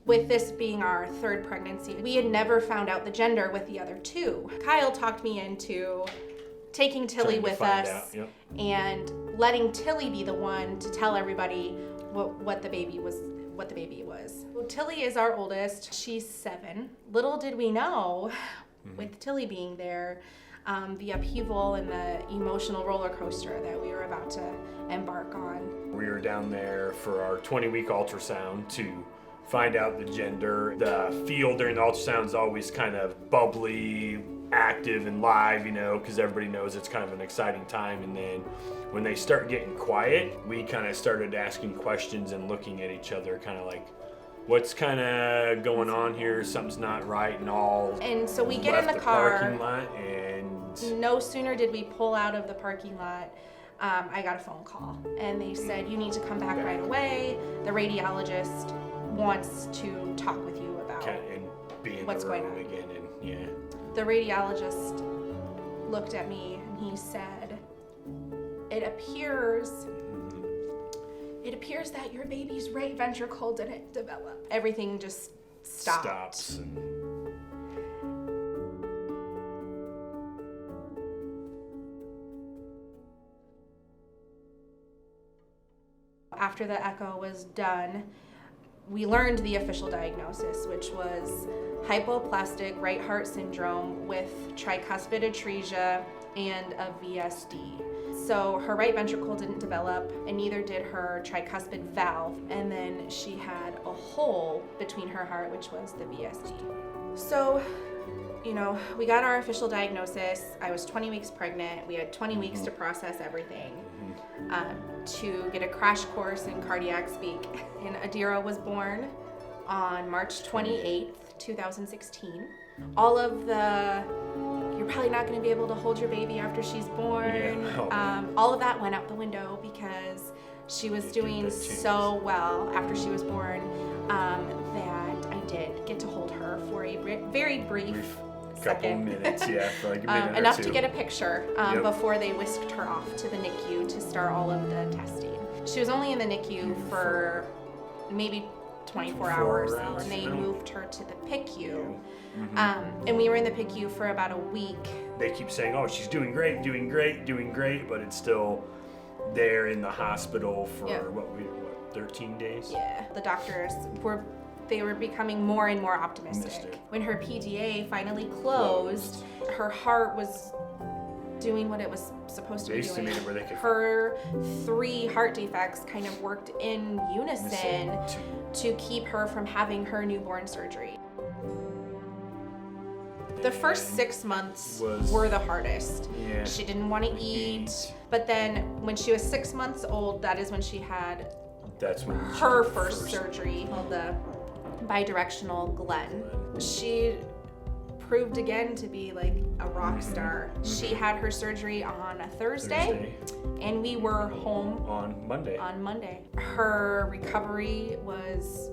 With this being our third pregnancy, we had never found out the gender with the other two. Kyle talked me into taking Tilly with us and letting Tilly be the one to tell everybody what the baby was. Well, Tilly is our oldest. She's 7. Little did we know, with Tilly being there, the upheaval and the emotional roller coaster that we were about to embark on. We were down there for our 20-week ultrasound to find out the gender. The field during the ultrasound is always kind of bubbly, active, and live, because everybody knows it's kind of an exciting time. And then when they start getting quiet, we kind of started asking questions and looking at each other, kind of like, what's kind of going on here? Something's not right, and so we get in the car. Parking lot, and no sooner did we pull out of the parking lot, I got a phone call, and they said, you need to come back right away. The radiologist wants to talk with you about what's going on again. And the radiologist looked at me and he said, it appears that your baby's right ventricle didn't develop. Everything just stops. After the echo was done, we learned the official diagnosis, which was Hypoplastic Right Heart Syndrome with tricuspid atresia and a VSD. So her right ventricle didn't develop, and neither did her tricuspid valve, and then she had a hole between her heart, which was the VSD. So, we got our official diagnosis. I was 20 weeks pregnant. We had 20 weeks to process everything, to get a crash course in cardiac speak. And Adira was born on March 28th, 2016. All of the, you're probably not going to be able to hold your baby after she's born. All of that went out the window because she was doing so well after she was born that I did get to hold her for a very brief couple minutes, for like a minute enough or two. To get a picture before they whisked her off to the NICU to start all of the testing. She was only in the NICU for maybe 24 hours, and they moved her to the PICU. And we were in the PICU for about a week. They keep saying, oh, she's doing great, but it's still there in the hospital for 13 days? Yeah, the doctors were becoming more and more optimistic. When her PDA finally closed, her heart was doing what it was supposed to be doing. Her 3 heart defects kind of worked in unison to keep her from having her newborn surgery. The first 6 months were the hardest. Yeah. She didn't want to eat, but then when she was 6 months old, that is when she had her first surgery, called the bidirectional Glenn. She proved again to be like a rock star. She had her surgery on a Thursday, and we were home on Monday. Her recovery was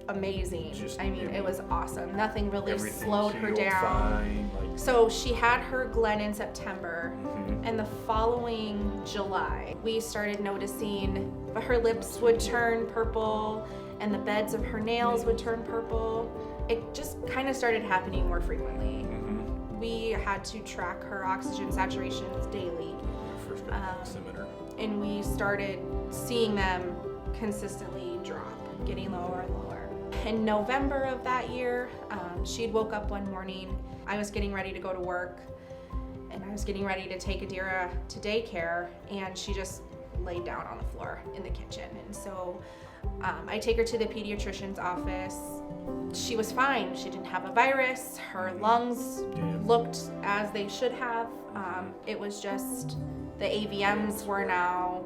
amazing. It was awesome. Nothing really slowed her down. So she had her Glenn in September, and the following July, we started noticing her lips would turn purple, and the beds of her nails would turn purple. It just kind of started happening more frequently. We had to track her oxygen saturations daily. And we started seeing them consistently drop, getting lower and lower. In November of that year, she'd woke up one morning. I was getting ready to go to work, and I was getting ready to take Adira to daycare, and she just laid down on the floor in the kitchen. And so I take her to the pediatrician's office. She was fine. She didn't have a virus. Her lungs looked as they should have. It was just the AVMs were now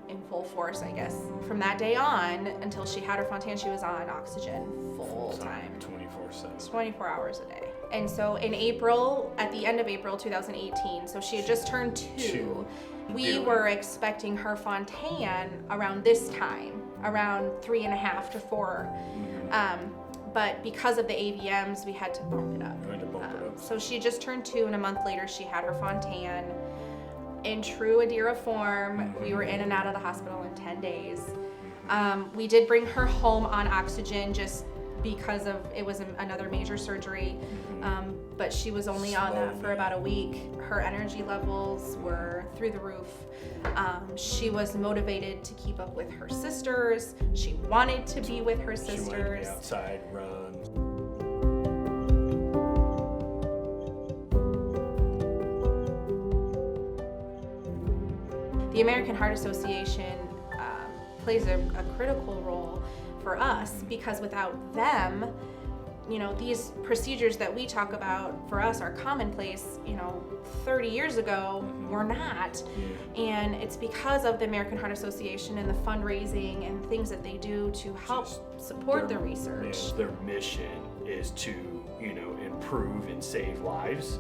in full force, I guess. From that day on until she had her Fontan, she was on oxygen full time. 24/7. 24 hours a day. And so in April, at the end of April 2018, so she had just turned 2. We were expecting her Fontan around this time, around 3.5 to 4. But because of the AVMs, we had to bump it up. So she just turned 2, and a month later she had her Fontan. In true Adira form, we were in and out of the hospital in 10 days. We did bring her home on oxygen just because of it was another major surgery, but she was only on that for about a week. Her energy levels were through the roof. She was motivated to keep up with her sisters. She wanted to be with her sisters. She wanted to be outside, run. The American Heart Association plays a critical role for us, because without them, you know, these procedures that we talk about for us are commonplace, you know, 30 years ago were not. And it's because of the American Heart Association and the fundraising and things that they do to help support the research. Their mission is to, you know, improve and save lives.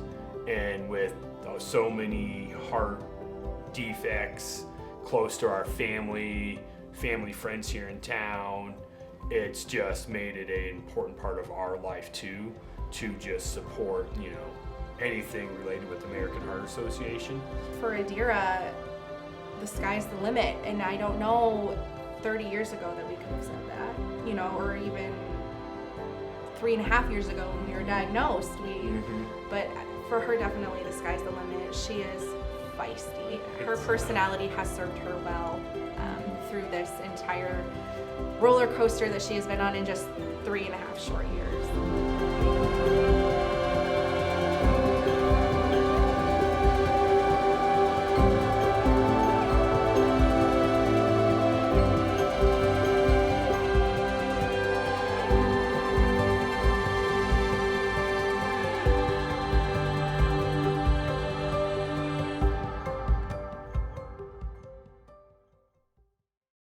And with so many heart defects close to our family friends here in town, it's just made it an important part of our life too, to just support, you know, anything related with the American Heart Association. For Adira, the sky's the limit, and I don't know 30 years ago that we could have said that, you know, or even 3.5 years ago when we were diagnosed. But for her, definitely the sky's the limit. She is feisty. Her personality has served her well through this entire roller coaster that she has been on in just 3.5 short years.